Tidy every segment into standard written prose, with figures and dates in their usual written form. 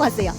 왔어요.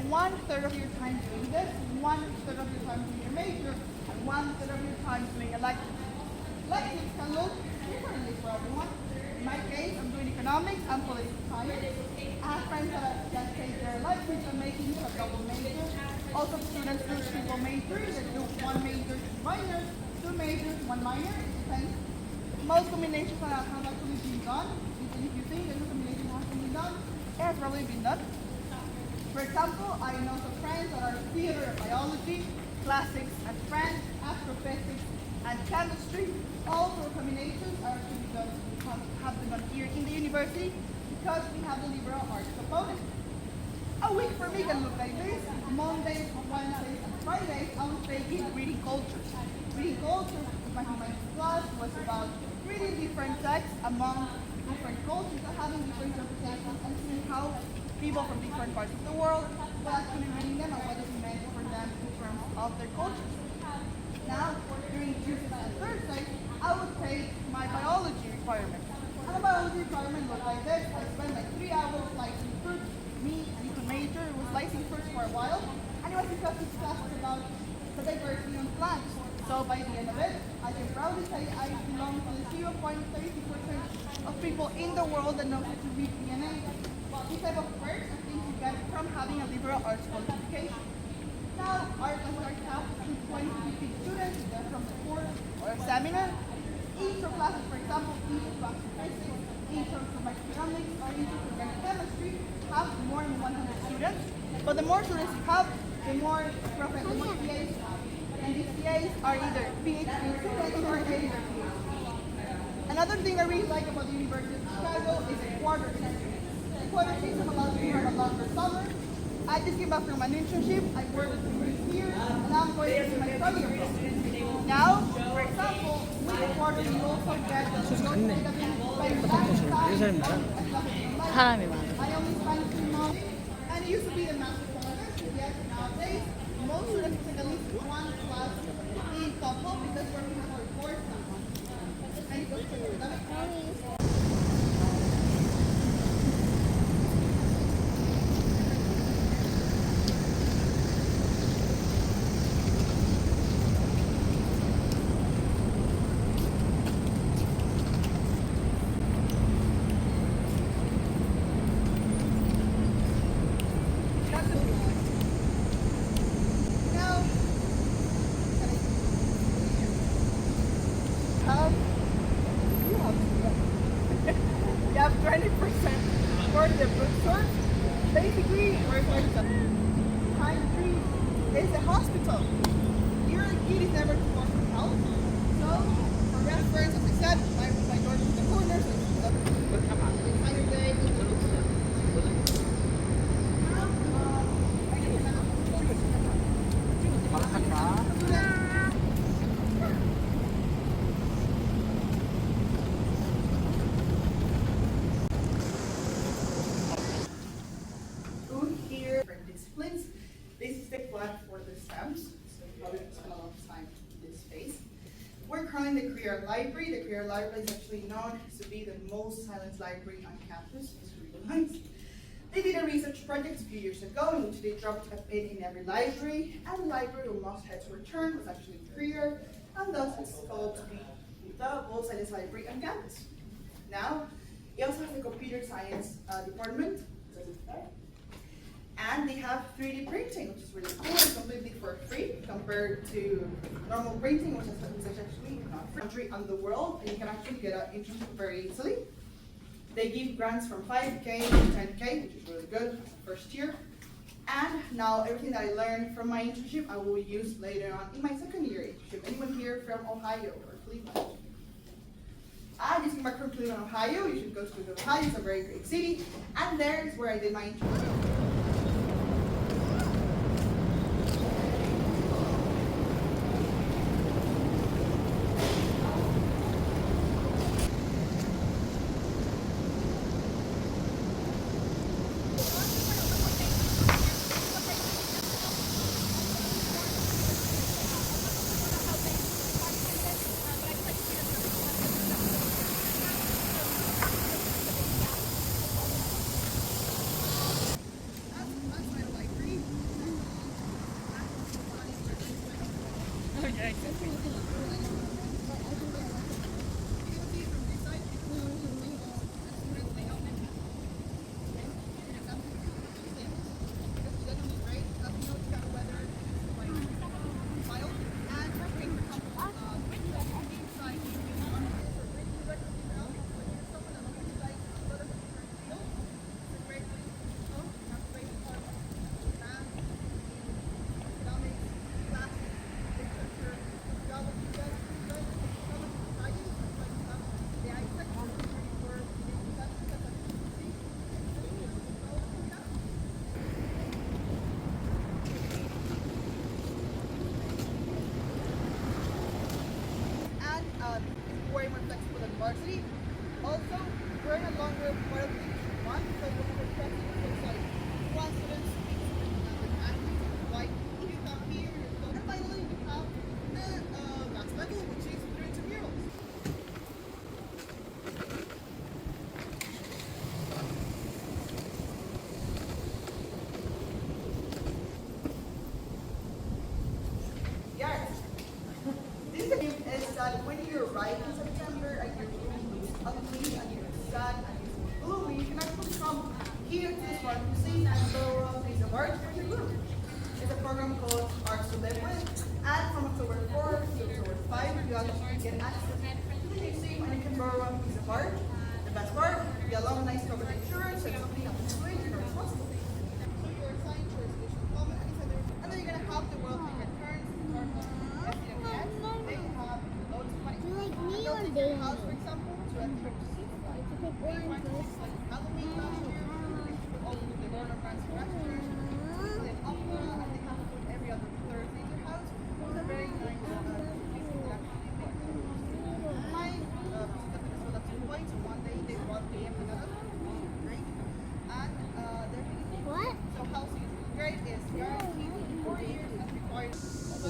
One-third of your time doing this, one-third of your time doing your major, and one-third of your time doing electives. Electives can look differently for everyone. In my case, I'm doing economics and political science. I have friends that take their electives and making a double major. Also, students do triple majors. They do one major, two minors, two majors, one minor. It depends. Most combinations have actually been done. If you think that the combination has been done, it has probably been done. For example, I know some friends that are theater and biology, classics and French, astrophysics and chemistry. All four combinations are actually done, have been done here in the university because we have the liberal arts component. A week for me can look like this. Mondays, Wednesdays, and Fridays, I was taking reading cultures. Reading cultures, my humanities class was about reading different texts among different cultures and having different interpretations and seeing how people from different parts of the world were actually reading them and what it meant for them in terms of their cultures. Now, during Tuesdays and Thursdays, I would take my biology requirement. And a biology requirement looked like this. I spent like 3 hours slicing fruit, meat, and eating major a while, and it was because this class was about the diversity on plants. So by the end of it, I can proudly say I belong to the 0.32% of people in the world that knows how to read DNA. These type of perks are things you get from having a liberal arts qualification. Now, our classes are to 20 to 50 students, either from the course or a seminar. Intro classes, for example, intro to physics, intro to microeconomics, or intro to organic chemistry have more than 100 students. But the more students you have, the more PAs you have. And these PAs are either PhD students or either PhD. Another thing I really like about the University of Chicago is the quarter system. The quarter system allows you to have a longer summer. I just came back from an internship. I worked for 3 years, and now I'm going to do my career. Now, for example, with the quarter, you also get the 사람이 많아. I only spent 2 months, and it used to be the master class. Yet nowadays, most students take at least 1 class in TOEFL because we're looking for a course now. And it goes to academic. You have 20% for the bookstore. Basically, we're going to Pine Tree is a hospital. Your kid is never too far from health. So, for reference, as I said, my door is in the corner, so it's entire day. This is the flag for the STEMs, so you probably don't spend a lot of time in this space. We're currently in the Career Library. The Career Library is actually known to be the most silent library on campus. It's really nice. They did a research project a few years ago in which they dropped a pin in every library, and the library where most heads returned was actually Career, and thus it's called to be the most silent library on campus. Now, it also has a computer science department. And they have 3D printing, which is really cool and completely for free compared to normal printing, which is actually not free. Country and the world, and you can actually get an internship very easily. They give grants from 5K to 10K, which is really good first year. And now everything that I learned from my internship, I will use later on in my second year internship. Anyone here from Ohio or Cleveland? Just came back from Cleveland, Ohio. You should go to Cleveland, Ohio. It's a very great city. And there is where I did my internship. one to see and thorough piece of art for your group. It's a program called Arts to Live With, and from October 4th to October 5, you actually get access to the museum and you can borrow a piece of art. The best part, the alumni covered insurance, so if something happens to it, you're responsible. So you're assigned to a traditional comment, and then you're going to have the wealthy returns from FDMS. They have loads of money. Do you like me They'll or take your Dalimi? house, for example, to a trip to see. Pick one first. Halloween last year, all of the Gordon Grants restaurants, the opera, and they have food every other Thursday in your house. It's a very nice place to actually enjoy. My visited Minnesota 2 points, so one day they brought me in another. Great. And they're really cool. What? So housing is really great. It's guaranteed 4 years and required. We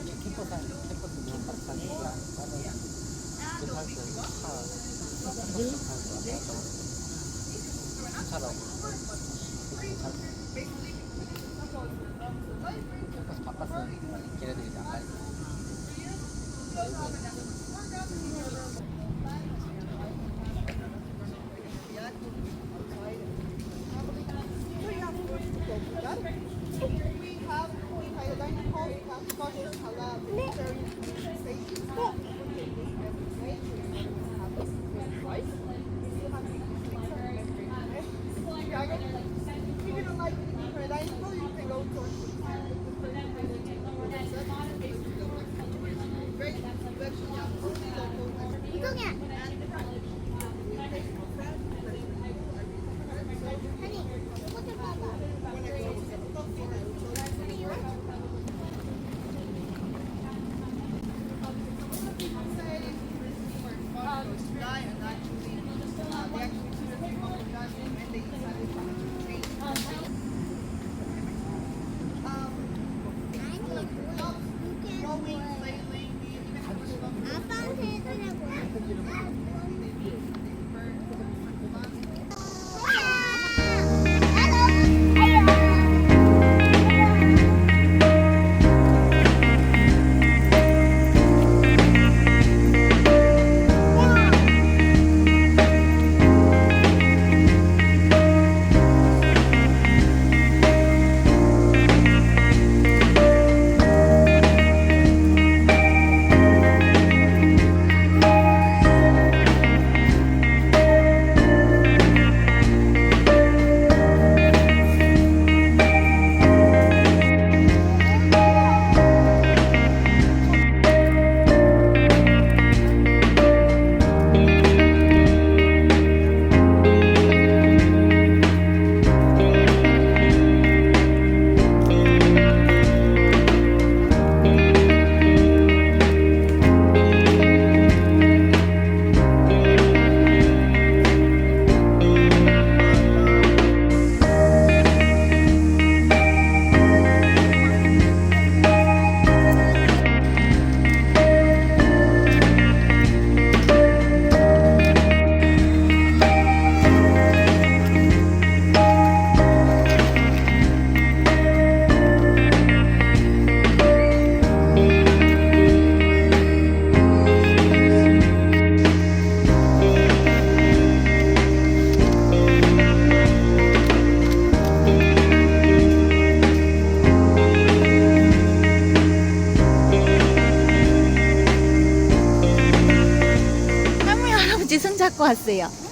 have a dining hall, we have Scottish halal vegetarian stations. Chicago. If you don't like eating for a dining hall, you can go to great selection of only local 이동이야. 아니, 이것도 봐봐. 아빠한테 해주려고. 할머니 할아버지 손 잡고 왔어요.